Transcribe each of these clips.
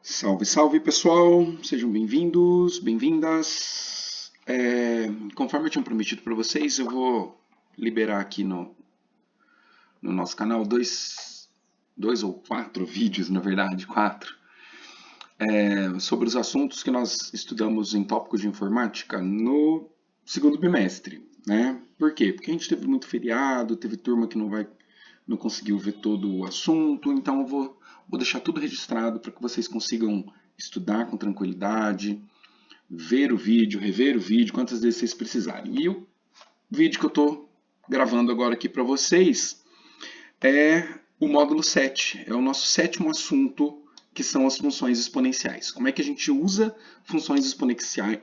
Salve, salve pessoal, sejam bem-vindos, bem-vindas. Conforme eu tinha prometido para vocês, eu vou liberar aqui no nosso canal dois ou quatro vídeos, na verdade, quatro, sobre os assuntos que nós estudamos em tópicos de informática no segundo bimestre, né? Por quê? Porque a gente teve muito feriado, teve turma que não conseguiu ver todo o assunto, então eu vou deixar tudo registrado para que vocês consigam estudar com tranquilidade, ver o vídeo, rever o vídeo, quantas vezes vocês precisarem. E o vídeo que eu estou gravando agora aqui para vocês é o módulo 7, é o nosso sétimo assunto, que são as funções exponenciais. Como é que a gente usa funções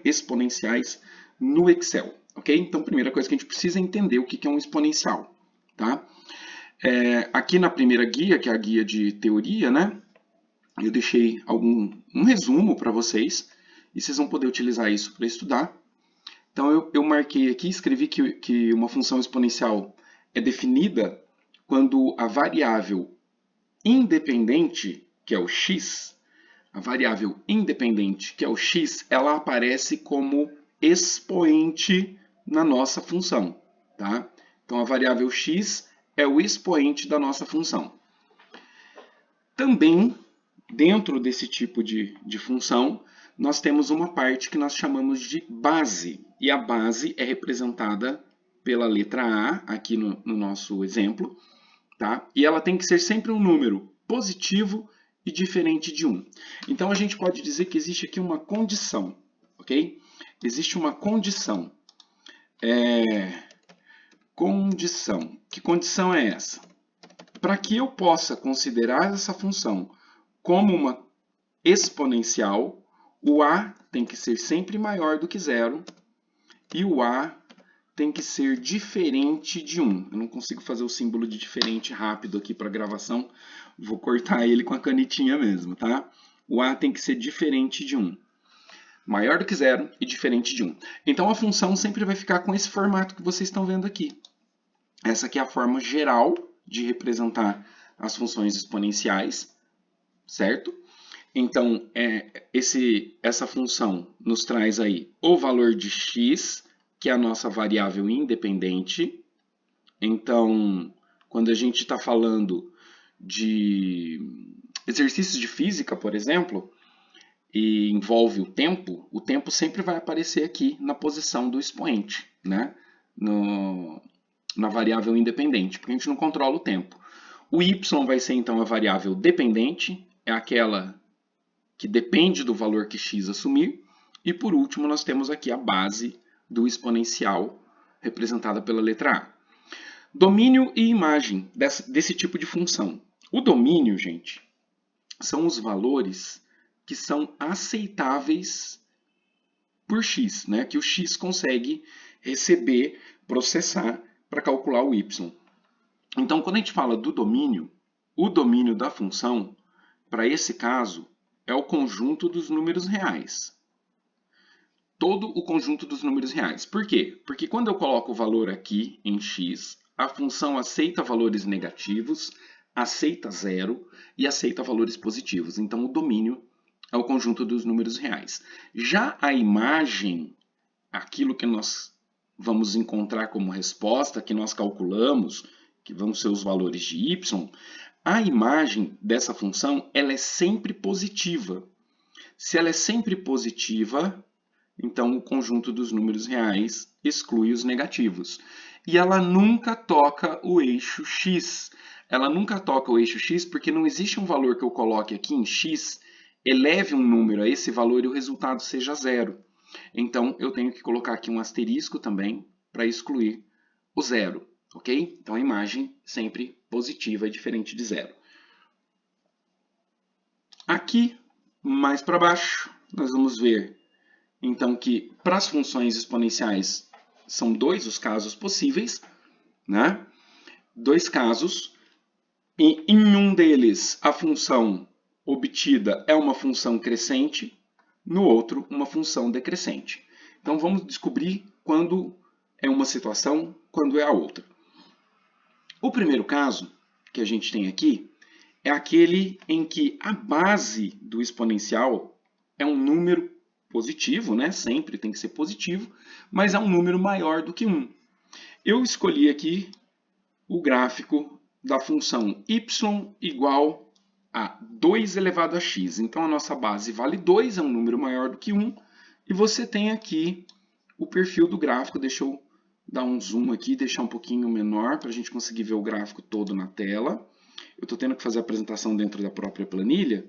exponenciais no Excel, ok? Então, a primeira coisa que a gente precisa é entender o que é um exponencial, tá? Aqui na primeira guia, que é a guia de teoria, né? Eu deixei um resumo para vocês e vocês vão poder utilizar isso para estudar. Então eu marquei aqui, escrevi que uma função exponencial é definida quando a variável independente, que é o x, a variável independente, que é o x, ela aparece como expoente na nossa função, tá? Então a variável x é o expoente da nossa função. Também, dentro desse tipo de função, nós temos uma parte que nós chamamos de base. E a base é representada pela letra A, aqui no nosso exemplo, tá? E ela tem que ser sempre um número positivo e diferente de 1. Então, a gente pode dizer que existe aqui uma condição, ok? Existe uma condição. Condição. Que condição é essa? Para que eu possa considerar essa função como uma exponencial, o a tem que ser sempre maior do que zero e o a tem que ser diferente de 1. Eu não consigo fazer o símbolo de diferente rápido aqui para gravação, vou cortar ele com a canetinha mesmo, tá? O a tem que ser diferente de 1. Maior do que zero e diferente de 1. Então a função sempre vai ficar com esse formato que vocês estão vendo aqui. Essa aqui é a forma geral de representar as funções exponenciais, certo? Então, essa função nos traz aí o valor de x, que é a nossa variável independente. Então, quando a gente está falando de exercícios de física, por exemplo, e envolve o tempo sempre vai aparecer aqui na posição do expoente, né? Na variável independente, porque a gente não controla o tempo. O y vai ser então a variável dependente, é aquela que depende do valor que x assumir. E por último, nós temos aqui a base do exponencial, representada pela letra A. Domínio e imagem desse tipo de função. O domínio, gente, são os valores que são aceitáveis por x, né? Que o x consegue receber, processar para calcular o y. Então, quando a gente fala do domínio, o domínio da função, para esse caso, é o conjunto dos números reais. Todo o conjunto dos números reais. Por quê? Porque quando eu coloco o valor aqui em x, a função aceita valores negativos, aceita zero e aceita valores positivos. Então, o domínio é o conjunto dos números reais. Já a imagem, aquilo que nós vamos encontrar como resposta, que nós calculamos, que vão ser os valores de y, a imagem dessa função ela é sempre positiva. Se ela é sempre positiva, então o conjunto dos números reais exclui os negativos. E ela nunca toca o eixo x. Ela nunca toca o eixo x porque não existe um valor que eu coloque aqui em x, eleve um número a esse valor e o resultado seja zero. Então eu tenho que colocar aqui um asterisco também para excluir o zero, ok? Então a imagem sempre positiva é diferente de zero. Aqui, mais para baixo, nós vamos ver então que para as funções exponenciais são dois os casos possíveis, né? Dois casos. E em um deles a função obtida é uma função crescente, no outro uma função decrescente. Então vamos descobrir quando é uma situação, quando é a outra. O primeiro caso que a gente tem aqui é aquele em que a base do exponencial é um número positivo, né? Sempre tem que ser positivo, mas é um número maior do que 1. Eu escolhi aqui o gráfico da função y igual a 2 elevado a x. Então, a nossa base vale 2, é um número maior do que 1. E você tem aqui o perfil do gráfico. Deixa eu dar um zoom aqui, deixar um pouquinho menor para a gente conseguir ver o gráfico todo na tela. Eu estou tendo que fazer a apresentação dentro da própria planilha,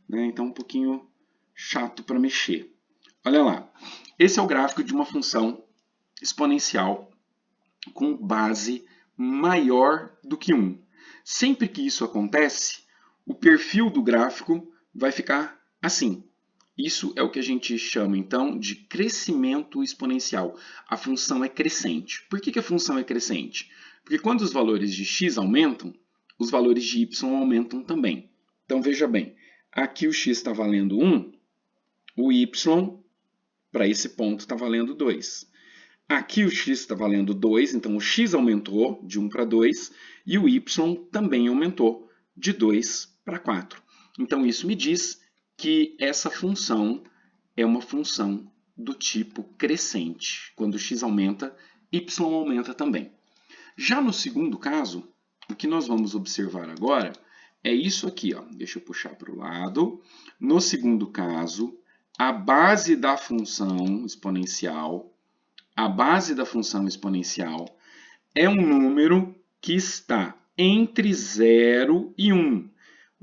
né? Então, um pouquinho chato para mexer. Olha lá, esse é o gráfico de uma função exponencial com base maior do que 1. Sempre que isso acontece, o perfil do gráfico vai ficar assim. Isso é o que a gente chama, então, de crescimento exponencial. A função é crescente. Por que a função é crescente? Porque quando os valores de x aumentam, os valores de y aumentam também. Então, veja bem, aqui o x está valendo 1, o y, para esse ponto, está valendo 2. Aqui o x está valendo 2, então o x aumentou de 1 para 2, e o y também aumentou de 2 para 4. Então, isso me diz que essa função é uma função do tipo crescente. Quando x aumenta, y aumenta também. Já no segundo caso, o que nós vamos observar agora é isso aqui, ó. Deixa eu puxar para o lado. No segundo caso, a base da função exponencial é um número que está entre 0 e 1.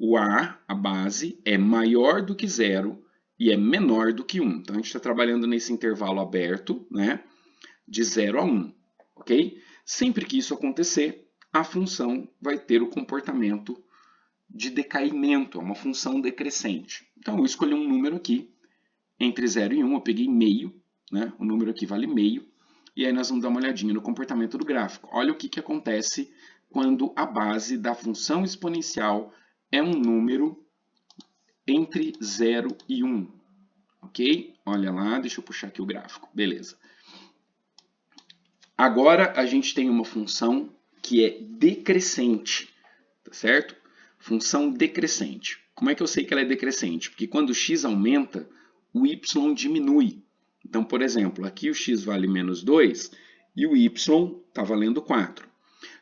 O a base, é maior do que 0 e é menor do que 1. Então, a gente está trabalhando nesse intervalo aberto, né, de 0 a 1, ok? Sempre que isso acontecer, a função vai ter o comportamento de decaimento, é uma função decrescente. Então, eu escolhi um número aqui, entre 0 e 1, eu peguei meio, né, o número aqui vale meio, e aí nós vamos dar uma olhadinha no comportamento do gráfico. Olha o que acontece quando a base da função exponencial é um número entre 0 e 1, ok? Olha lá, deixa eu puxar aqui o gráfico, beleza. Agora a gente tem uma função que é decrescente, tá certo? Função decrescente. Como é que eu sei que ela é decrescente? Porque quando o x aumenta, o y diminui. Então, por exemplo, aqui o x vale menos 2 e o y está valendo 4.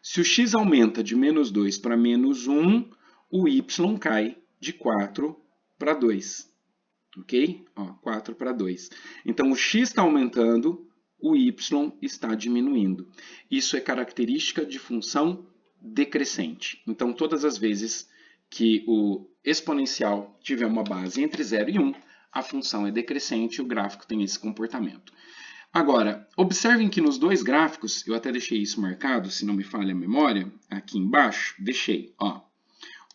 Se o x aumenta de menos 2 para menos 1, o y cai de 4 para 2. Ok? Ó, 4 para 2. Então, o x está aumentando, o y está diminuindo. Isso é característica de função decrescente. Então, todas as vezes que o exponencial tiver uma base entre 0 e 1, a função é decrescente e o gráfico tem esse comportamento. Agora, observem que nos dois gráficos, eu até deixei isso marcado, se não me falha a memória, aqui embaixo, deixei, ó.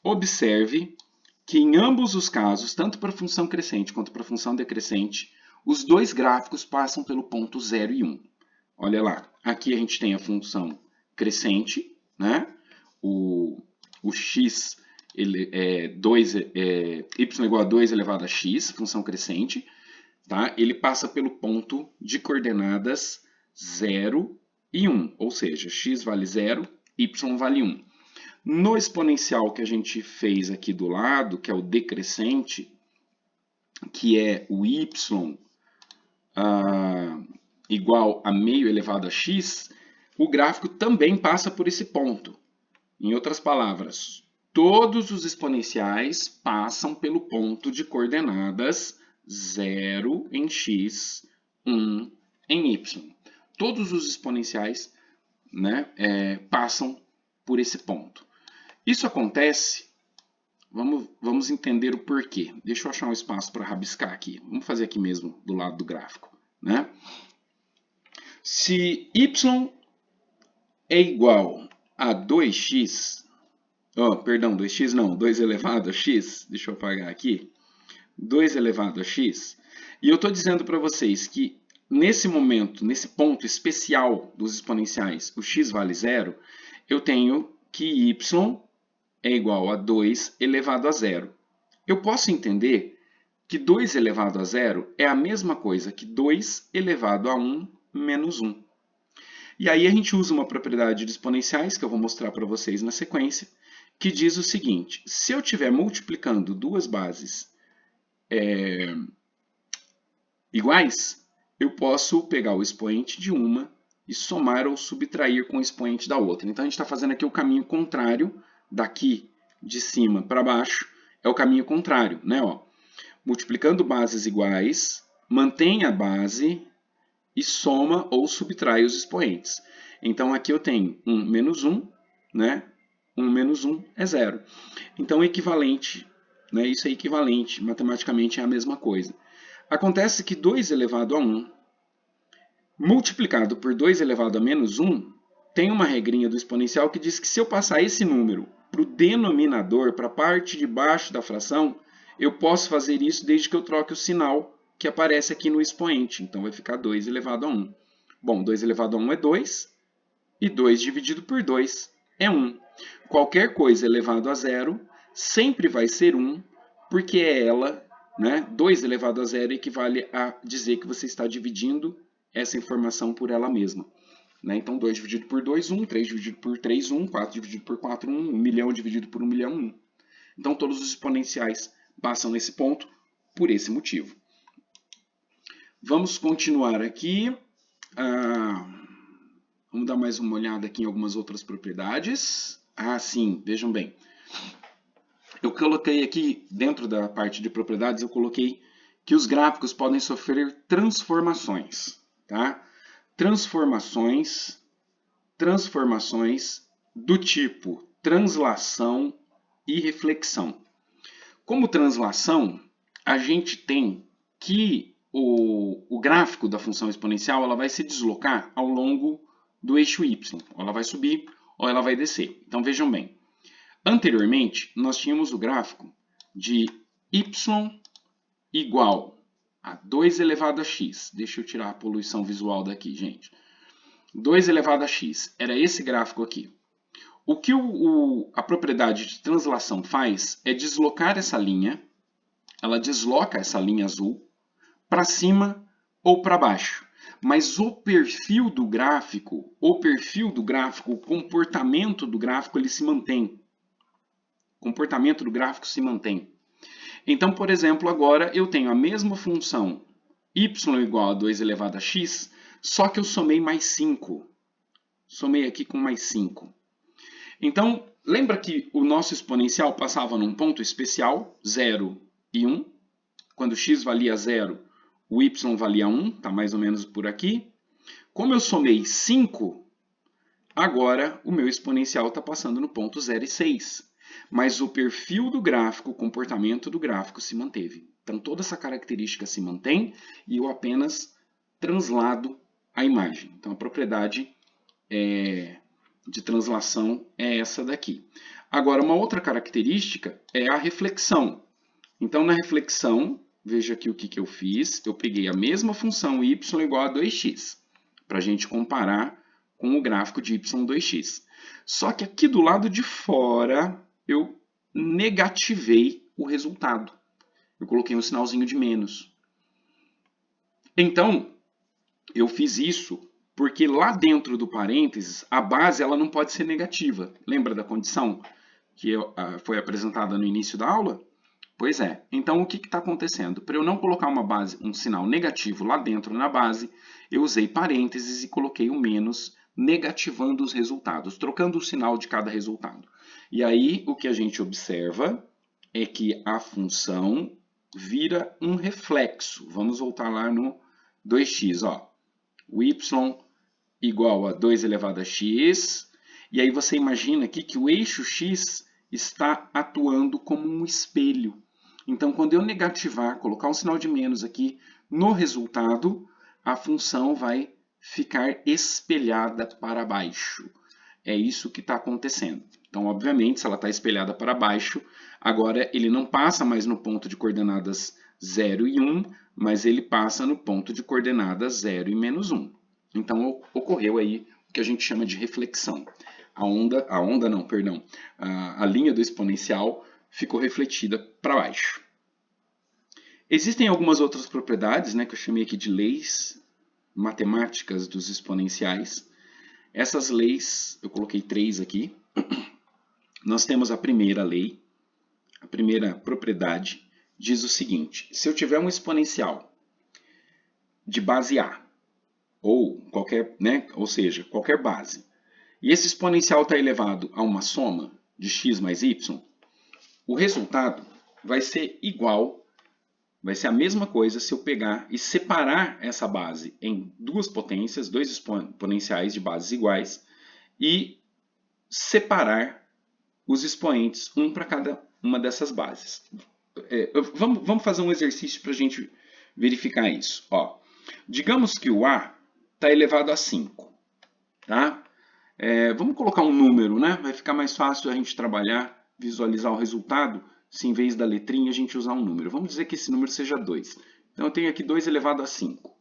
Observe que em ambos os casos, tanto para a função crescente quanto para a função decrescente, os dois gráficos passam pelo ponto 0 e 1. Olha lá, aqui a gente tem a função crescente, né? O x, y igual a 2 elevado a x, função crescente, tá? Ele passa pelo ponto de coordenadas 0 e 1, ou seja, x vale 0, y vale 1. No exponencial que a gente fez aqui do lado, que é o decrescente, que é o y igual a meio elevado a x, o gráfico também passa por esse ponto. Em outras palavras, todos os exponenciais passam pelo ponto de coordenadas 0 em x, 1 em y. Todos os exponenciais, né, passam por esse ponto. Isso acontece, vamos entender o porquê. Deixa eu achar um espaço para rabiscar aqui. Vamos fazer aqui mesmo, do lado do gráfico, né? Se y é igual a 2x, perdão, 2x não, 2 elevado a x, deixa eu apagar aqui, 2 elevado a x, e eu estou dizendo para vocês que nesse momento, nesse ponto especial dos exponenciais, o x vale 0, eu tenho que y é igual a 2 elevado a 0. Eu posso entender que 2 elevado a 0 é a mesma coisa que 2 elevado a 1 menos 1. E aí a gente usa uma propriedade de exponenciais, que eu vou mostrar para vocês na sequência, que diz o seguinte: se eu estiver multiplicando duas bases iguais, eu posso pegar o expoente de uma e somar ou subtrair com o expoente da outra. Então a gente está fazendo aqui o caminho contrário, daqui de cima para baixo, é o caminho contrário, né? Ó, multiplicando bases iguais, mantém a base e soma ou subtrai os expoentes. Então aqui eu tenho 1 menos 1, né? 1 menos 1 é 0. Então equivalente, né? Isso é equivalente, matematicamente é a mesma coisa. Acontece que 2 elevado a 1 multiplicado por 2 elevado a menos 1 tem uma regrinha do exponencial que diz que se eu passar esse número para o denominador, para a parte de baixo da fração, eu posso fazer isso desde que eu troque o sinal que aparece aqui no expoente. Então vai ficar 2 elevado a 1. Bom, 2 elevado a 1 é 2 e 2 dividido por 2 é 1. Qualquer coisa elevado a 0 sempre vai ser 1, porque é ela, né? 2 elevado a 0 equivale a dizer que você está dividindo essa informação por ela mesma. Né? Então, 2 dividido por 2, 1. 3 dividido por 3, 1. 4 dividido por 4, 1. 1 milhão dividido por 1 milhão, 1. Então, todos os exponenciais passam nesse ponto por esse motivo. Vamos continuar aqui. Vamos dar mais uma olhada aqui em algumas outras propriedades. Sim, vejam bem. Eu coloquei aqui, dentro da parte de propriedades, eu coloquei que os gráficos podem sofrer transformações. Tá? Transformações do tipo translação e reflexão. Como translação, a gente tem que o gráfico da função exponencial ela vai se deslocar ao longo do eixo y. Ela vai subir ou ela vai descer. Então vejam bem. Anteriormente, nós tínhamos o gráfico de y igual a 2 elevado a x. Deixa eu tirar a poluição visual daqui, gente. 2 elevado a x. Era esse gráfico aqui. O que a propriedade de translação faz é deslocar essa linha, ela desloca essa linha azul para cima ou para baixo. Mas o perfil do gráfico, o comportamento do gráfico, ele se mantém. O comportamento do gráfico se mantém. Então, por exemplo, agora eu tenho a mesma função y igual a 2 elevado a x, só que eu somei mais 5. Somei aqui com mais 5. Então, lembra que o nosso exponencial passava num ponto especial, 0 e 1. Quando x valia 0, o y valia 1, está mais ou menos por aqui. Como eu somei 5, agora o meu exponencial está passando no ponto 0 e 6. Mas o perfil do gráfico, o comportamento do gráfico se manteve. Então, toda essa característica se mantém e eu apenas translado a imagem. Então, a propriedade de translação é essa daqui. Agora, uma outra característica é a reflexão. Então, na reflexão, veja aqui o que eu fiz. Eu peguei a mesma função y igual a 2x, para a gente comparar com o gráfico de y2x. Só que aqui do lado de fora, eu negativei o resultado. Eu coloquei um sinalzinho de menos. Então, eu fiz isso porque lá dentro do parênteses, a base ela não pode ser negativa. Lembra da condição que foi apresentada no início da aula? Pois é. Então, o que está acontecendo? Para eu não colocar um sinal negativo lá dentro na base, eu usei parênteses e coloquei o menos, negativando os resultados, trocando o sinal de cada resultado. E aí, o que a gente observa é que a função vira um reflexo. Vamos voltar lá no 2x, ó. O y igual a 2 elevado a x, e aí você imagina aqui que o eixo x está atuando como um espelho. Então, quando eu negativar, colocar um sinal de menos aqui no resultado, a função vai ficar espelhada para baixo. É isso que está acontecendo. Então, obviamente, se ela está espelhada para baixo, agora ele não passa mais no ponto de coordenadas 0 e 1, mas ele passa no ponto de coordenadas 0 e menos 1. Então, ocorreu aí o que a gente chama de reflexão. A linha do exponencial ficou refletida para baixo. Existem algumas outras propriedades, né, que eu chamei aqui de leis matemáticas dos exponenciais. Essas leis, eu coloquei 3 aqui. Nós temos a primeira lei, a primeira propriedade, diz o seguinte: se eu tiver um exponencial de base A, ou qualquer, né, ou seja, qualquer base, e esse exponencial está elevado a uma soma de x mais y, o resultado vai ser igual, vai ser a mesma coisa se eu pegar e separar essa base em duas potências, dois exponenciais de bases iguais, e separar os expoentes, um para cada uma dessas bases. Vamos fazer um exercício para a gente verificar isso. Ó, digamos que o A está elevado a 5. Tá? Vamos colocar um número, né? Vai ficar mais fácil a gente trabalhar, visualizar o resultado, se em vez da letrinha a gente usar um número. Vamos dizer que esse número seja 2. Então eu tenho aqui 2 elevado a 5.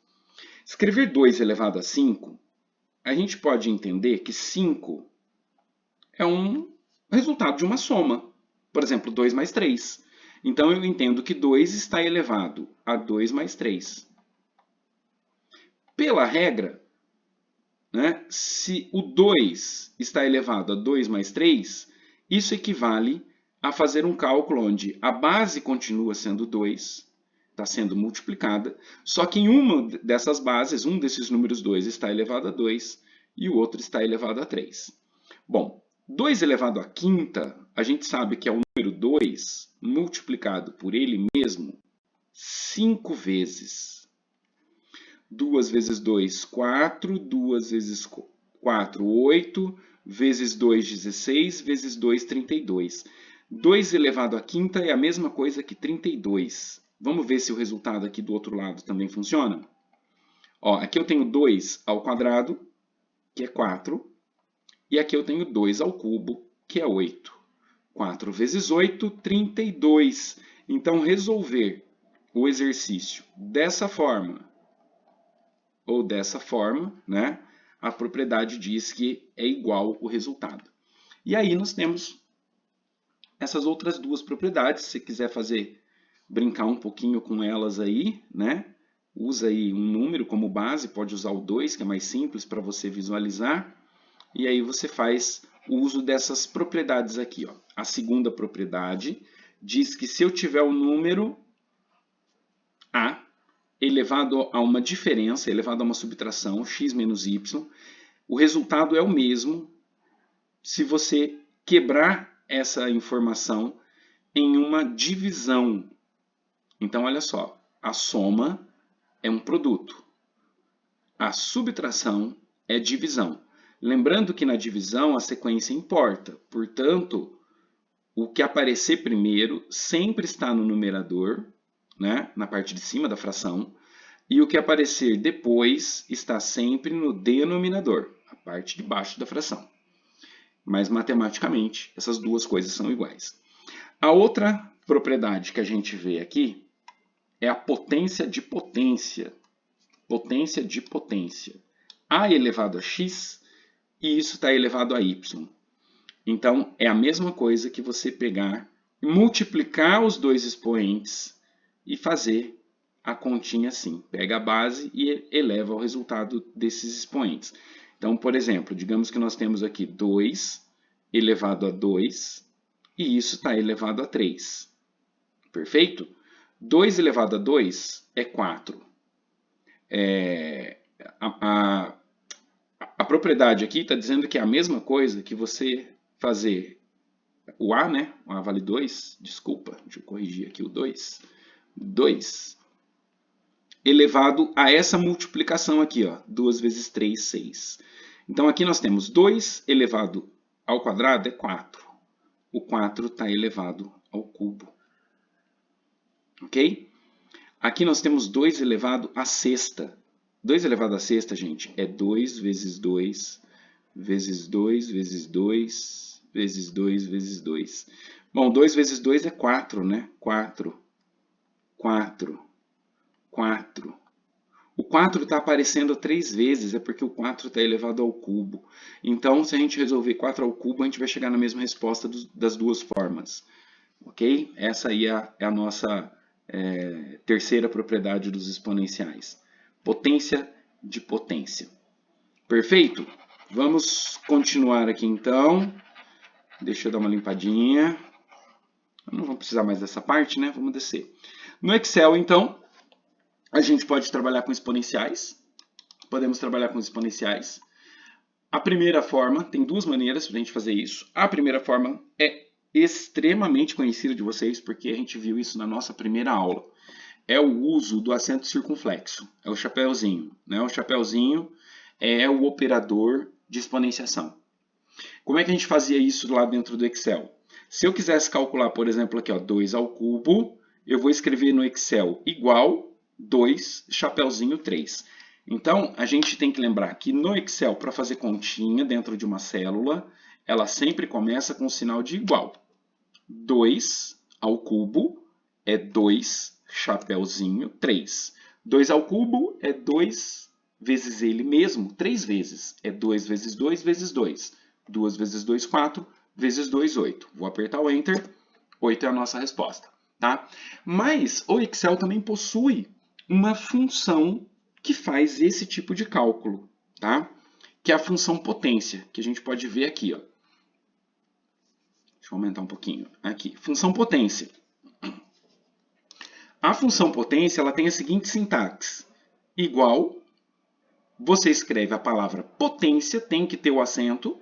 Escrever 2 elevado a 5, a gente pode entender que 5 é um resultado de uma soma. Por exemplo, 2 mais 3. Então eu entendo que 2 está elevado a 2 mais 3. Pela regra, né, se o 2 está elevado a 2 mais 3, isso equivale a fazer um cálculo onde a base continua sendo 2, está sendo multiplicada, só que em uma dessas bases, um desses números 2 está elevado a 2 e o outro está elevado a 3. Bom, 2 elevado à quinta, a gente sabe que é o número 2 multiplicado por ele mesmo 5 vezes. 2 vezes 2, 4. 2 vezes 4, 8. Vezes 2, 16. Vezes 2, 32. 2 elevado à quinta é a mesma coisa que 32. Vamos ver se o resultado aqui do outro lado também funciona? Ó, aqui eu tenho 2 ao quadrado, que é 4. E aqui eu tenho 2 ao cubo, que é 8. 4 vezes 8, 32. Então, resolver o exercício dessa forma ou dessa forma, né, a propriedade diz que é igual o resultado. E aí nós temos essas outras duas propriedades. Se você quiser brincar um pouquinho com elas aí, né, usa aí um número como base, pode usar o 2, que é mais simples para você visualizar. E aí você faz o uso dessas propriedades aqui. Ó. A segunda propriedade diz que se eu tiver o número A elevado a uma diferença, elevado a uma subtração, x menos y, o resultado é o mesmo se você quebrar essa informação em uma divisão. Então, olha só, a soma é um produto, a subtração é divisão. Lembrando que na divisão a sequência importa, portanto, o que aparecer primeiro sempre está no numerador, né, na parte de cima da fração, e o que aparecer depois está sempre no denominador, a parte de baixo da fração. Mas matematicamente essas duas coisas são iguais. A outra propriedade que a gente vê aqui é a potência de potência. Potência de potência. A elevado a x e isso está elevado a y. Então, é a mesma coisa que você pegar, multiplicar os dois expoentes e fazer a continha assim. Pega a base e eleva o resultado desses expoentes. Então, por exemplo, digamos que nós temos aqui 2 elevado a 2 e isso está elevado a 3. Perfeito? 2 elevado a 2 é 4. A propriedade aqui está dizendo que é a mesma coisa que você fazer o A, né? O A vale 2, desculpa, deixa eu corrigir aqui o 2. 2 elevado a essa multiplicação aqui, ó, 2 vezes 3, 6. Então aqui nós temos 2 elevado ao quadrado é 4. O 4 está elevado ao cubo. Ok? Aqui nós temos 2 elevado à sexta. 2 elevado à sexta, gente, é 2 vezes 2, vezes 2, vezes 2, vezes 2, vezes 2. Bom, 2 vezes 2 é 4, né? 4, 4, 4. O 4 está aparecendo 3 vezes, é porque o 4 está elevado ao cubo. Então, se a gente resolver 4 ao cubo, a gente vai chegar na mesma resposta das duas formas. Ok? Essa aí é a nossa terceira propriedade dos exponenciais. Potência de potência. Perfeito? Vamos continuar aqui então. Deixa eu dar uma limpadinha. Não vou precisar mais dessa parte, né? Vamos descer. No Excel, então, a gente pode trabalhar com exponenciais. Podemos trabalhar com exponenciais. A primeira forma, tem duas maneiras para a gente fazer isso. A primeira forma é extremamente conhecida de vocês, porque a gente viu isso na nossa primeira aula. É o uso do acento circunflexo, é o chapéuzinho, né? O chapéuzinho é o operador de exponenciação. Como é que a gente fazia isso lá dentro do Excel? Se eu quisesse calcular, por exemplo, aqui, ó, 2 ao cubo, eu vou escrever no Excel igual 2, chapéuzinho 3. Então, a gente tem que lembrar que no Excel, para fazer continha dentro de uma célula, ela sempre começa com o sinal de igual. 2 ao cubo é 2, chapéuzinho 3. 2 ao cubo é 2 vezes ele mesmo, 3 vezes. É 2 vezes 2 vezes 2. 2 vezes 2, 4, vezes 2, 8. Vou apertar o Enter, 8 é a nossa resposta. Tá? Mas o Excel também possui uma função que faz esse tipo de cálculo, tá? Que é a função potência, que a gente pode ver aqui. Ó. Deixa eu aumentar um pouquinho. Aqui, função potência. A função potência ela tem a seguinte sintaxe. Igual, você escreve a palavra potência, tem que ter o acento,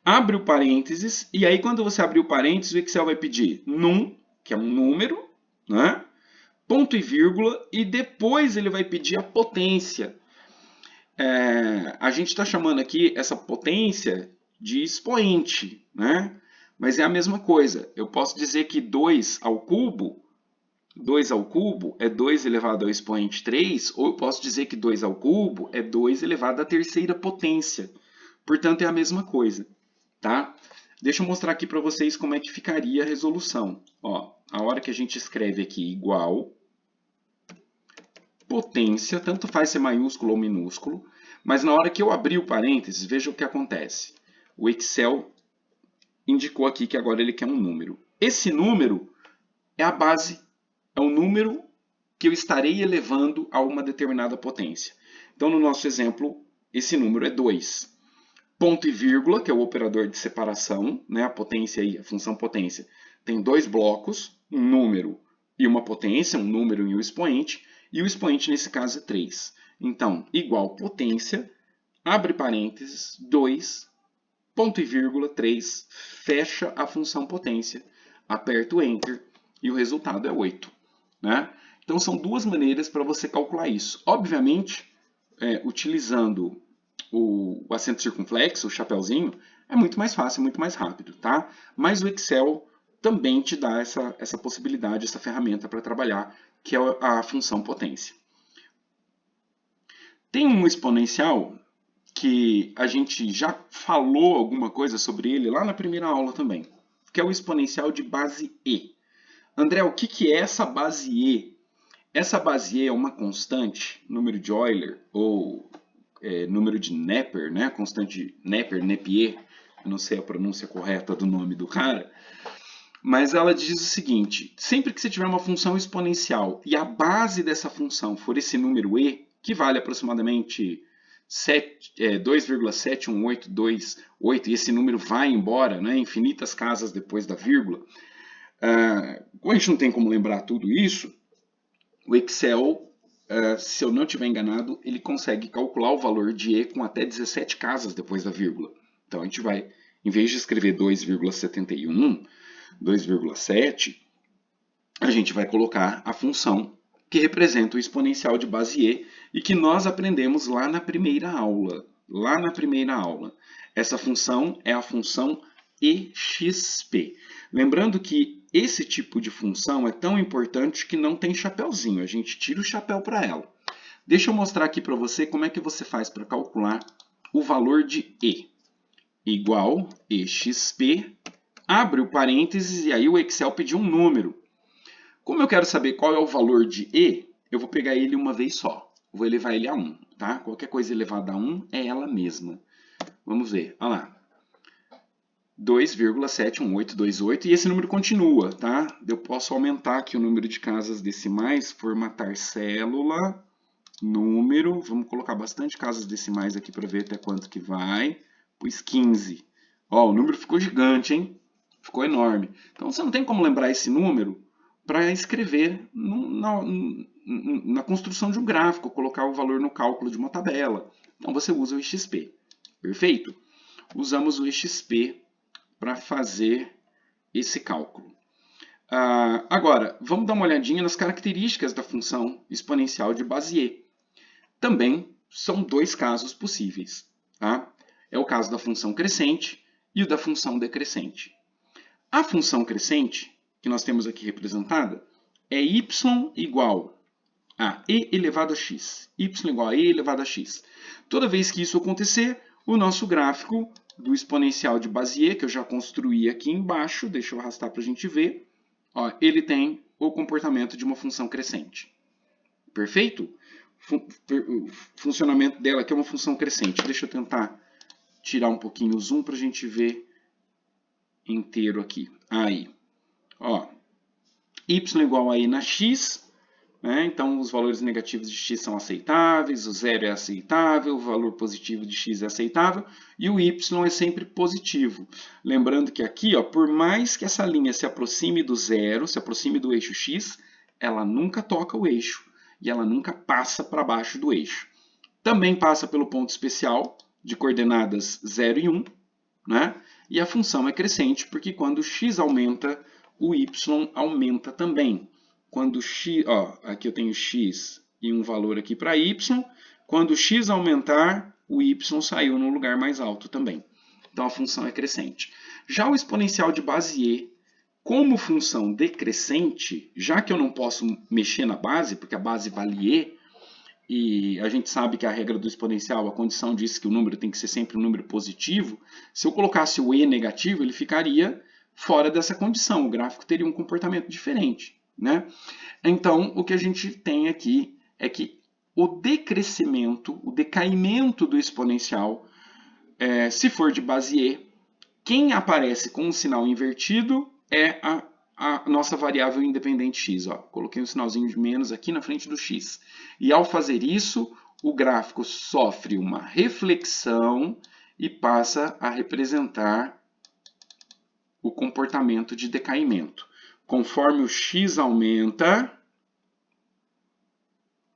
abre o parênteses, e aí quando você abrir o parênteses, o Excel vai pedir num, que é um número, né? Ponto e vírgula, e depois ele vai pedir a potência. A gente está chamando aqui essa potência de expoente, né? Mas é a mesma coisa. Eu posso dizer que 2 ao cubo é 2 elevado ao expoente 3, ou eu posso dizer que 2 ao cubo é 2 elevado à terceira potência. Portanto, é a mesma coisa. Tá? Deixa eu mostrar aqui para vocês como é que ficaria a resolução. Ó, a hora que a gente escreve aqui igual, potência, tanto faz ser maiúsculo ou minúsculo, mas na hora que eu abrir o parênteses, veja o que acontece. O Excel indicou aqui que agora ele quer um número. Esse número é a base, é o número que eu estarei elevando a uma determinada potência. Então, no nosso exemplo, esse número é 2. Ponto e vírgula, que é o operador de separação, né? A potência aí, a função potência, tem dois blocos, um número e uma potência, um número e um expoente, e o expoente nesse caso é 3. Então, igual potência, abre parênteses, 2, ponto e vírgula, 3, fecha a função potência, aperta o Enter e o resultado é 8. Né? Então, são duas maneiras para você calcular isso. Obviamente, utilizando o acento circunflexo, o chapéuzinho, é muito mais fácil, muito mais rápido, tá? Mas o Excel também te dá essa possibilidade, essa ferramenta para trabalhar, que é a função potência. Tem um exponencial que a gente já falou alguma coisa sobre ele lá na primeira aula também, que é o exponencial de base E. André, o que é essa base E? Essa base E é uma constante, número de Euler, ou número de Napier, né? Constante Napier, eu não sei a pronúncia correta do nome do cara, mas ela diz o seguinte, sempre que você tiver uma função exponencial e a base dessa função for esse número E, que vale aproximadamente 2,71828, e esse número vai embora, né, infinitas casas depois da vírgula, como a gente não tem como lembrar tudo isso, o Excel, se eu não estiver enganado, ele consegue calcular o valor de E com até 17 casas depois da vírgula. Então a gente vai, em vez de escrever 2,71, 2,7, a gente vai colocar a função que representa o exponencial de base E e que nós aprendemos lá na primeira aula. Essa função é a função EXP. Lembrando que esse tipo de função é tão importante que não tem chapéuzinho, a gente tira o chapéu para ela. Deixa eu mostrar aqui para você como é que você faz para calcular o valor de E. Igual EXP, abre o parênteses e aí o Excel pediu um número. Como eu quero saber qual é o valor de E, eu vou pegar ele uma vez só. Vou elevar ele a 1, tá? Qualquer coisa elevada a 1 é ela mesma. Vamos ver, olha lá. 2,71828 e esse número continua, tá? Eu posso aumentar aqui o número de casas decimais, formatar célula, número, vamos colocar bastante casas decimais aqui para ver até quanto que vai, pus 15. Ó, o número ficou gigante, hein? Ficou enorme. Então você não tem como lembrar esse número para escrever na construção de um gráfico, colocar o valor no cálculo de uma tabela. Então você usa o XP. Perfeito? Usamos o XP para fazer esse cálculo. Agora, vamos dar uma olhadinha nas características da função exponencial de Bézier. Também são dois casos possíveis. Tá? É o caso da função crescente e o da função decrescente. A função crescente, que nós temos aqui representada, é y igual a e elevado a x. Y igual a e elevado a x. Toda vez que isso acontecer, o nosso gráfico do exponencial de Bézier, que eu já construí aqui embaixo, deixa eu arrastar para a gente ver, ó, ele tem o comportamento de uma função crescente. Perfeito? O funcionamento dela aqui é uma função crescente. Deixa eu tentar tirar um pouquinho o zoom para a gente ver inteiro aqui. Aí, ó, y igual a e na x, né? Então os valores negativos de x são aceitáveis, o zero é aceitável, o valor positivo de x é aceitável e o y é sempre positivo. Lembrando que aqui, ó, por mais que essa linha se aproxime do zero, se aproxime do eixo x, ela nunca toca o eixo e ela nunca passa para baixo do eixo. Também passa pelo ponto especial de coordenadas 0 e 1, né? E a função é crescente porque quando x aumenta, o y aumenta também. Quando x, ó, aqui eu tenho x e um valor aqui para y, quando x aumentar, o y saiu no lugar mais alto também. Então a função é crescente. Já o exponencial de Bézier, como função decrescente, já que eu não posso mexer na base, porque a base vale e, e a gente sabe que a regra do exponencial, a condição diz que o número tem que ser sempre um número positivo, se eu colocasse o e negativo, ele ficaria fora dessa condição, o gráfico teria um comportamento diferente, né? Então, o que a gente tem aqui é que o decrescimento, o decaimento do exponencial, se for de Bézier, quem aparece com um sinal invertido é a nossa variável independente x. Ó. Coloquei um sinalzinho de menos aqui na frente do x. E ao fazer isso, o gráfico sofre uma reflexão e passa a representar o comportamento de decaimento. Conforme o x aumenta,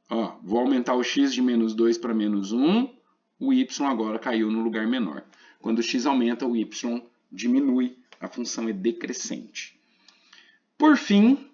ó, vou aumentar o x de menos 2 para menos 1, o y agora caiu no lugar menor. Quando o x aumenta, o y diminui, a função é decrescente. Por fim,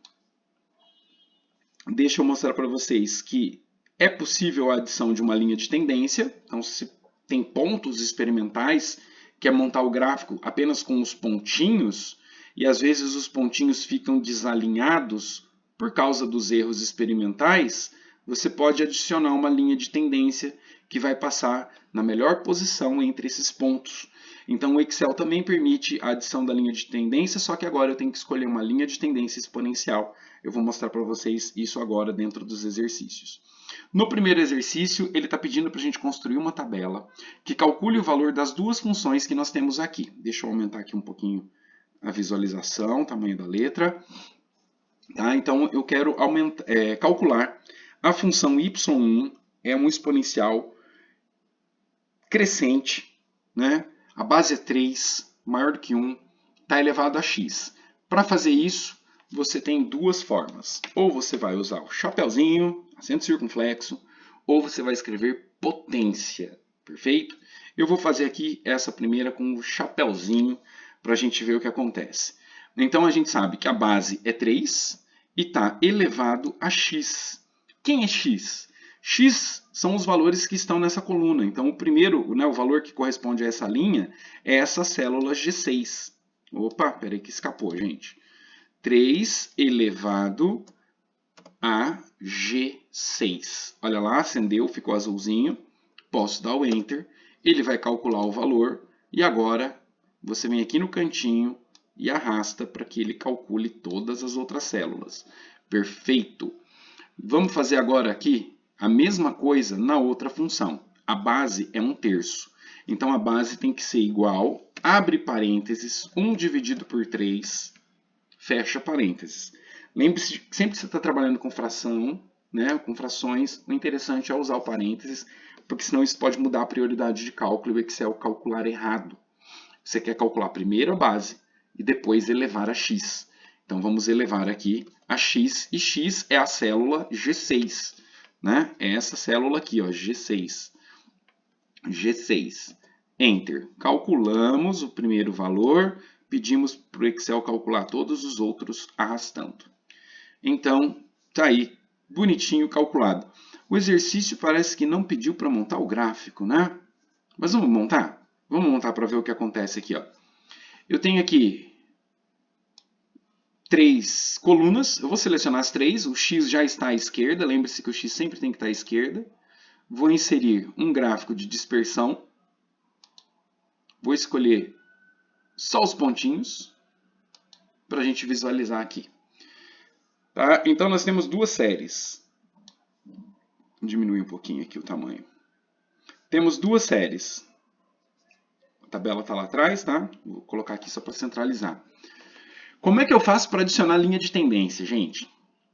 deixa eu mostrar para vocês que é possível a adição de uma linha de tendência. Então, se tem pontos experimentais, quer montar o gráfico apenas com os pontinhos, e às vezes os pontinhos ficam desalinhados por causa dos erros experimentais, você pode adicionar uma linha de tendência que vai passar na melhor posição entre esses pontos. Então o Excel também permite a adição da linha de tendência, só que agora eu tenho que escolher uma linha de tendência exponencial. Eu vou mostrar para vocês isso agora dentro dos exercícios. No primeiro exercício, ele está pedindo para a gente construir uma tabela que calcule o valor das duas funções que nós temos aqui. Deixa eu aumentar aqui um pouquinho a visualização, o tamanho da letra. Tá? Então eu quero calcular a função y1, é um exponencial crescente, né? A base é 3, maior do que 1, está elevado a x. Para fazer isso, você tem duas formas. Ou você vai usar o chapeuzinho, acento circunflexo, ou você vai escrever potência, perfeito? Eu vou fazer aqui essa primeira com o chapeuzinho para a gente ver o que acontece. Então a gente sabe que a base é 3 e está elevado a x. Quem é x? X são os valores que estão nessa coluna. Então, o primeiro, né, o valor que corresponde a essa linha é essa célula G6. Opa, peraí que escapou, gente. 3 elevado a G6. Olha lá, acendeu, ficou azulzinho. Posso dar o Enter. Ele vai calcular o valor. E agora, você vem aqui no cantinho e arrasta para que ele calcule todas as outras células. Perfeito. Vamos fazer agora aqui a mesma coisa na outra função. A base é 1/3. Então, a base tem que ser igual, abre parênteses, 1 dividido por 3, fecha parênteses. Lembre-se que sempre que você está trabalhando com fração, né, com frações, o interessante é usar o parênteses, porque senão isso pode mudar a prioridade de cálculo e o Excel calcular errado. Você quer calcular primeiro a base e depois elevar a x. Então vamos elevar aqui a x, e x é a célula G6, né? É essa célula aqui, ó, G6. G6. Enter. Calculamos o primeiro valor, pedimos para o Excel calcular todos os outros arrastando. Então, tá aí, bonitinho calculado. O exercício parece que não pediu para montar o gráfico, né? Mas vamos montar? Vamos montar para ver o que acontece aqui, ó. Eu tenho aqui 3 colunas, eu vou selecionar as 3, o X já está à esquerda, lembre-se que o X sempre tem que estar à esquerda. Vou inserir um gráfico de dispersão, vou escolher só os pontinhos, para a gente visualizar aqui. Tá? Então nós temos duas séries. Vou diminuir um pouquinho aqui o tamanho. Temos duas séries. A tabela está lá atrás, tá? Vou colocar aqui só para centralizar. Como é que eu faço para adicionar linha de tendência, gente?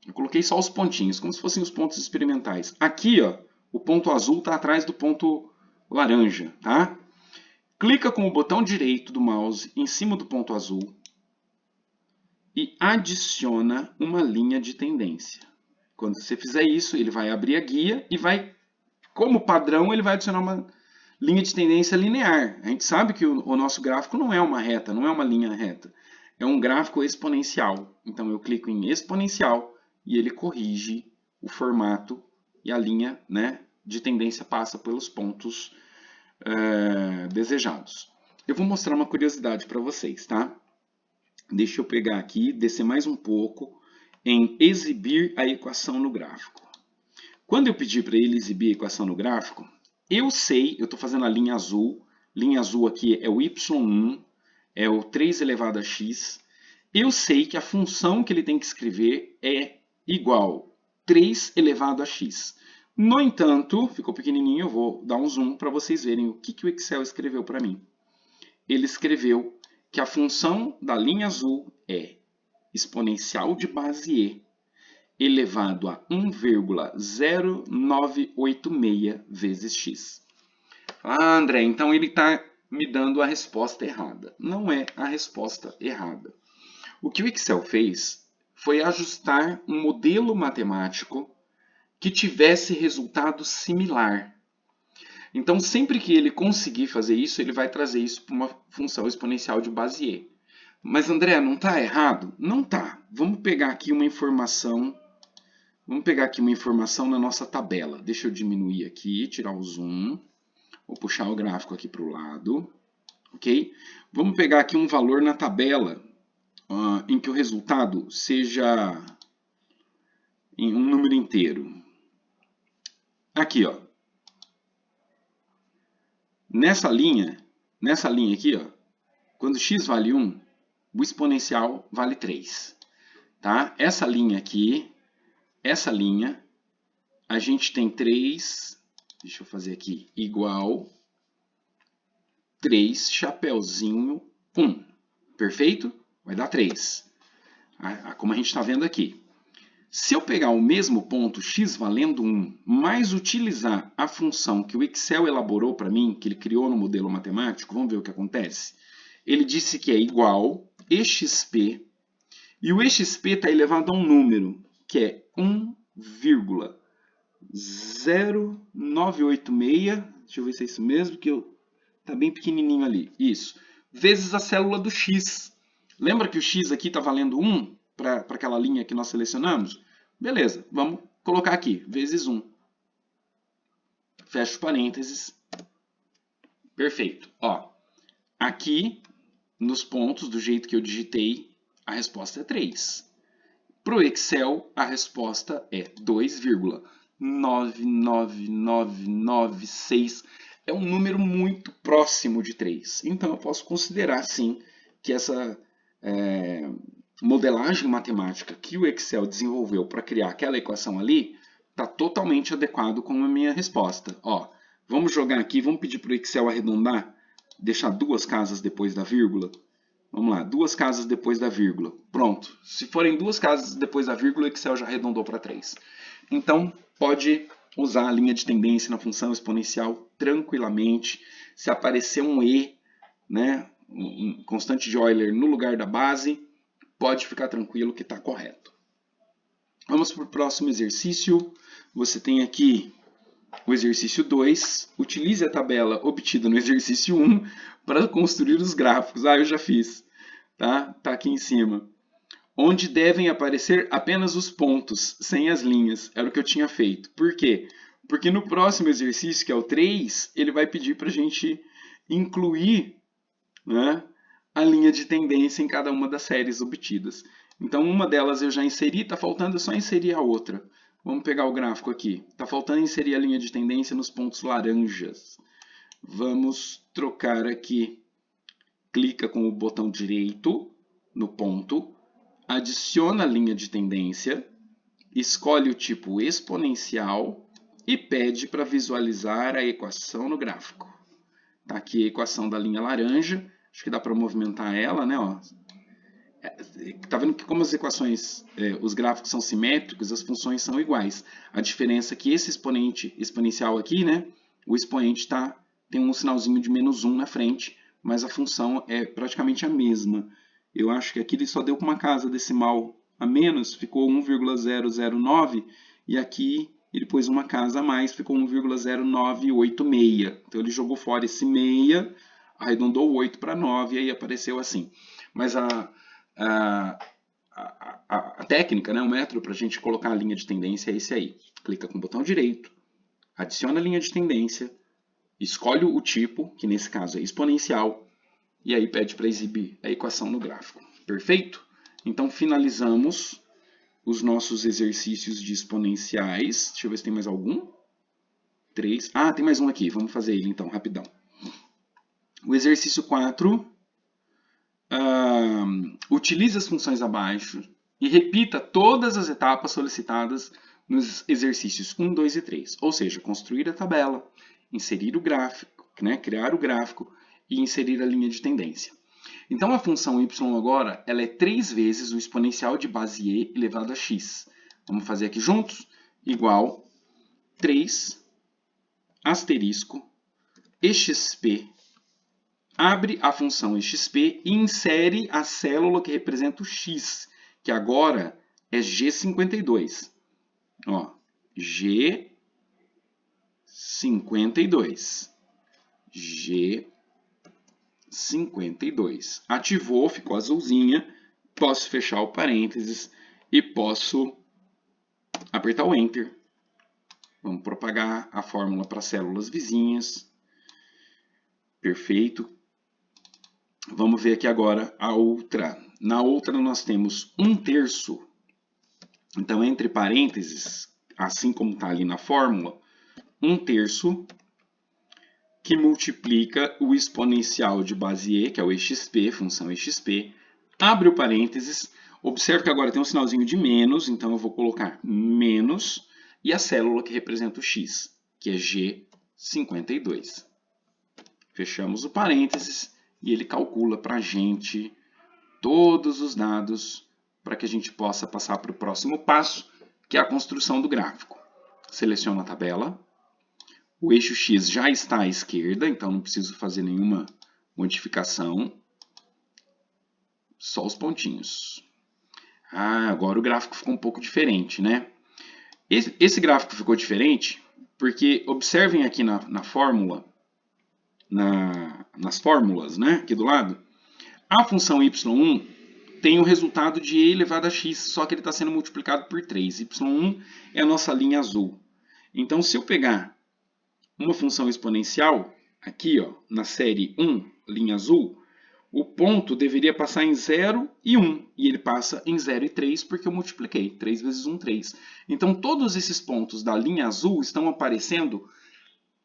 Eu coloquei só os pontinhos, como se fossem os pontos experimentais. Aqui, ó, o ponto azul está atrás do ponto laranja, tá? Clica com o botão direito do mouse em cima do ponto azul e adiciona uma linha de tendência. Quando você fizer isso, ele vai abrir a guia e vai, como padrão, ele vai adicionar uma linha de tendência linear. A gente sabe que o nosso gráfico não é uma reta, não é uma linha reta. É um gráfico exponencial. Então eu clico em exponencial e ele corrige o formato e a linha, né, de tendência passa pelos pontos desejados. Eu vou mostrar uma curiosidade para vocês, tá? Deixa eu pegar aqui, descer mais um pouco em exibir a equação no gráfico. Quando eu pedir para ele exibir a equação no gráfico, eu sei, eu estou fazendo a linha azul aqui é o y1, é o 3 elevado a x, eu sei que a função que ele tem que escrever é igual 3 elevado a x. No entanto, ficou pequenininho, eu vou dar um zoom para vocês verem o que o Excel escreveu para mim. Ele escreveu que a função da linha azul é exponencial de base e elevado a 1,0986 vezes x. Ah, André, então ele está me dando a resposta errada. Não é a resposta errada. O que o Excel fez foi ajustar um modelo matemático que tivesse resultado similar. Então, sempre que ele conseguir fazer isso, ele vai trazer isso para uma função exponencial de base e. Mas, André, não está errado? Não está. Vamos pegar aqui uma informação. Vamos pegar aqui uma informação na nossa tabela. Deixa eu diminuir aqui, tirar o zoom. Vou puxar o gráfico aqui para o lado. Ok? Vamos pegar aqui um valor na tabela em que o resultado seja em um número inteiro. Aqui, ó. Nessa linha aqui, ó, quando x vale 1, o exponencial vale 3. Tá? Essa linha aqui, essa linha, a gente tem 3, deixa eu fazer aqui, igual 3, chapeuzinho, 1. Perfeito? Vai dar 3. Como a gente está vendo aqui. Se eu pegar o mesmo ponto x valendo 1, mais utilizar a função que o Excel elaborou para mim, que ele criou no modelo matemático, vamos ver o que acontece. Ele disse que é igual exp, e o exp está elevado a um número, que é 1,0986, deixa eu ver se é isso mesmo, que está bem pequenininho ali, isso, vezes a célula do x. Lembra que o x aqui está valendo 1? Para aquela linha que nós selecionamos? Beleza, vamos colocar aqui, vezes 1. Fecho parênteses. Perfeito. Ó, aqui, nos pontos, do jeito que eu digitei, a resposta é 3. Para o Excel, a resposta é 2,99996. É um número muito próximo de 3. Então, eu posso considerar, sim, que essa modelagem matemática que o Excel desenvolveu para criar aquela equação ali está totalmente adequado com a minha resposta. Ó, vamos jogar aqui, vamos pedir para o Excel arredondar, deixar 2 casas depois da vírgula. Vamos lá, 2 casas depois da vírgula. Pronto. Se forem 2 casas depois da vírgula, o Excel já arredondou para 3. Então, pode usar a linha de tendência na função exponencial tranquilamente. Se aparecer um E, né, um constante de Euler no lugar da base, pode ficar tranquilo que está correto. Vamos para o próximo exercício. Você tem aqui o exercício 2. Utilize a tabela obtida no exercício 1 para construir os gráficos. Eu já fiz. Tá aqui em cima. Onde devem aparecer apenas os pontos, sem as linhas. Era o que eu tinha feito. Por quê? Porque no próximo exercício, que é o 3, ele vai pedir para a gente incluir, né, a linha de tendência em cada uma das séries obtidas. Então, uma delas eu já inseri, está faltando só inserir a outra. Vamos pegar o gráfico aqui. Está faltando inserir a linha de tendência nos pontos laranjas. Vamos trocar aqui. Clica com o botão direito no ponto, adiciona a linha de tendência, escolhe o tipo exponencial e pede para visualizar a equação no gráfico. Está aqui a equação da linha laranja. Acho que dá para movimentar ela, né? Tá vendo que como as equações, os gráficos são simétricos, as funções são iguais. A diferença é que esse exponente exponencial aqui, né? O expoente tem um sinalzinho de -1 na frente, mas a função é praticamente a mesma. Eu acho que aqui ele só deu com uma casa decimal a menos, ficou 1,009, e aqui ele pôs uma casa a mais, ficou 1,0986. Então ele jogou fora esse 6, arredondou o 8 para 9 e aí apareceu assim. Mas a técnica, né, o método para a gente colocar a linha de tendência é esse aí. Clica com o botão direito, adiciona a linha de tendência, escolhe o tipo, que nesse caso é exponencial, e aí pede para exibir a equação no gráfico. Perfeito? Então finalizamos os nossos exercícios de exponenciais. Deixa eu ver se tem mais algum. 3. Tem mais um aqui. Vamos fazer ele então, rapidão. O exercício 4. Utilize as funções abaixo e repita todas as etapas solicitadas nos exercícios 1, 2 e 3. Ou seja, construir a tabela, inserir o gráfico, né, criar o gráfico e inserir a linha de tendência. Então a função y agora ela é 3 vezes o exponencial de base e elevado a x. Vamos fazer aqui juntos? Igual 3 asterisco exp. Abre a função exp e insere a célula que representa o x, que agora é G52. Ó, G52. G52. Ativou, ficou azulzinha. Posso fechar o parênteses e posso apertar o Enter. Vamos propagar a fórmula para células vizinhas. Perfeito. Vamos ver aqui agora a outra. Na outra nós temos 1/3. Então, entre parênteses, assim como está ali na fórmula, 1/3 que multiplica o exponencial de base e, que é o exp, função exp, abre o parênteses, observe que agora tem um sinalzinho de menos, então eu vou colocar menos, e a célula que representa o x, que é G52. Fechamos o parênteses e ele calcula para a gente todos os dados para que a gente possa passar para o próximo passo, que é a construção do gráfico. Seleciono a tabela. O eixo X já está à esquerda, então não preciso fazer nenhuma modificação. Só os pontinhos. Agora o gráfico ficou um pouco diferente, né? Esse gráfico ficou diferente porque, observem aqui na fórmula, nas fórmulas, né, aqui do lado, a função y1 tem o resultado de e elevado a x, só que ele está sendo multiplicado por 3. y1 é a nossa linha azul. Então, se eu pegar uma função exponencial, aqui ó, na série 1, linha azul, o ponto deveria passar em 0 e 1, e ele passa em 0 e 3 porque eu multipliquei. 3 vezes 1, 3. Então, todos esses pontos da linha azul estão aparecendo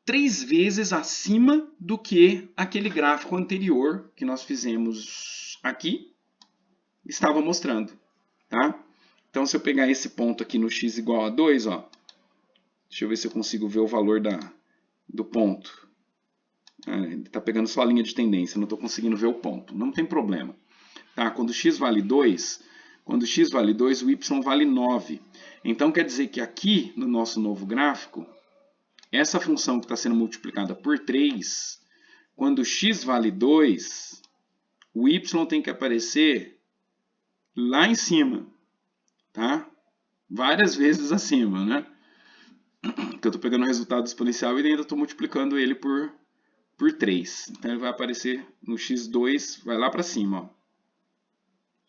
3 vezes acima do que aquele gráfico anterior que nós fizemos aqui estava mostrando. Tá? Então, se eu pegar esse ponto aqui no x igual a 2, ó, deixa eu ver se eu consigo ver o valor do ponto. Ele está pegando só a linha de tendência, não estou conseguindo ver o ponto. Não tem problema. Tá? Quando x vale 2, Quando x vale 2, o y vale 9. Então, quer dizer que aqui, no nosso novo gráfico, essa função que está sendo multiplicada por 3, quando x vale 2, o y tem que aparecer lá em cima, tá? Várias vezes acima, né? Porque eu estou pegando o resultado exponencial e ainda estou multiplicando ele por 3. Então, ele vai aparecer no x2, vai lá para cima, ó.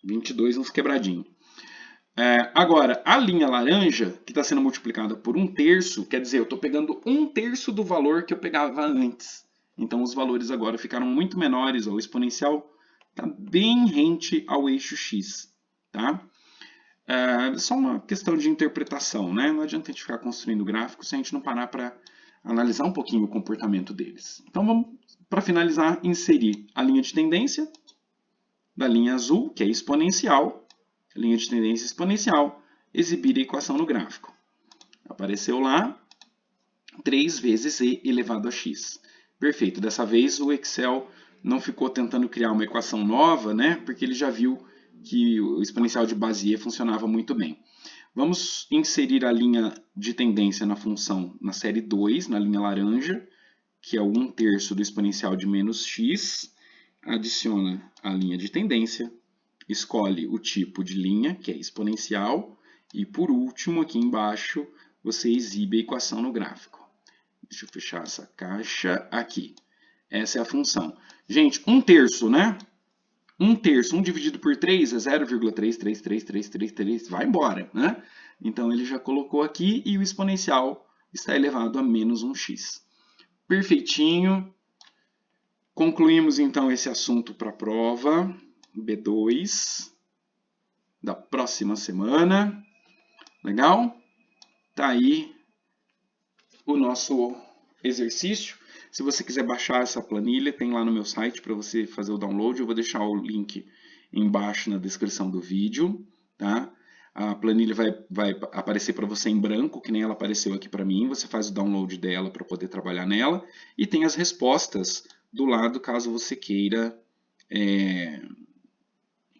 22 uns quebradinhos. Agora, a linha laranja, que está sendo multiplicada por 1/3, quer dizer, eu estou pegando 1/3 do valor que eu pegava antes. Então, os valores agora ficaram muito menores, ó, o exponencial está bem rente ao eixo x. Tá? Só uma questão de interpretação, né? Não adianta a gente ficar construindo gráficos se a gente não parar para analisar um pouquinho o comportamento deles. Então, vamos, para finalizar, inserir a linha de tendência da linha azul, que é exponencial, linha de tendência exponencial, exibir a equação no gráfico. Apareceu lá 3 vezes e elevado a x. Perfeito, dessa vez o Excel não ficou tentando criar uma equação nova, né? Porque ele já viu que o exponencial de base e funcionava muito bem. Vamos inserir a linha de tendência na função na série 2, na linha laranja, que é o 1/3 do exponencial de menos x. Adiciona a linha de tendência, escolhe o tipo de linha, que é exponencial, e por último, aqui embaixo, você exibe a equação no gráfico. Deixa eu fechar essa caixa aqui. Essa é a função. Gente, 1/3, né? 1/3, 1 dividido por 3 é 0,33333, vai embora, né? Então, ele já colocou aqui e o exponencial está elevado a menos 1x. Perfeitinho. Concluímos, então, esse assunto para a prova B2 da próxima semana. Legal? Tá aí o nosso exercício. Se você quiser baixar essa planilha, tem lá no meu site para você fazer o download. Eu vou deixar o link embaixo na descrição do vídeo. Tá? A planilha vai aparecer para você em branco, que nem ela apareceu aqui para mim. Você faz o download dela para poder trabalhar nela. E tem as respostas do lado, caso você queira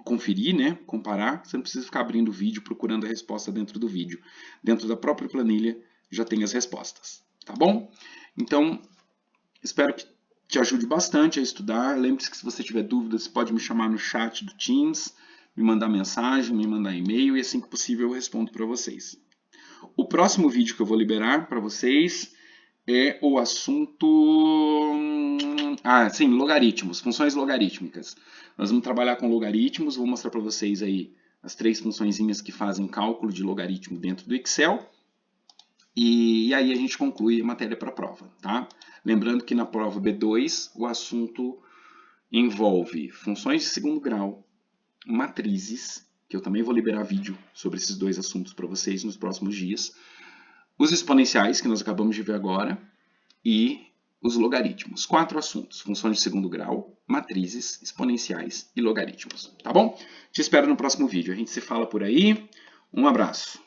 conferir, né? Comparar. Você não precisa ficar abrindo o vídeo, procurando a resposta dentro do vídeo. Dentro da própria planilha já tem as respostas. Tá bom? Então, espero que te ajude bastante a estudar. Lembre-se que se você tiver dúvidas, você pode me chamar no chat do Teams, me mandar mensagem, me mandar e-mail e assim que possível eu respondo para vocês. O próximo vídeo que eu vou liberar para vocês é o assunto... sim, logaritmos, funções logarítmicas. Nós vamos trabalhar com logaritmos, vou mostrar para vocês aí as 3 funçõezinhas que fazem cálculo de logaritmo dentro do Excel. E aí a gente conclui a matéria para a prova, tá? Lembrando que na prova B2 o assunto envolve funções de segundo grau, matrizes, que eu também vou liberar vídeo sobre esses 2 assuntos para vocês nos próximos dias, os exponenciais, que nós acabamos de ver agora, e os logaritmos. 4 assuntos: funções de segundo grau, matrizes, exponenciais e logaritmos. Tá bom? Te espero no próximo vídeo. A gente se fala por aí. Um abraço.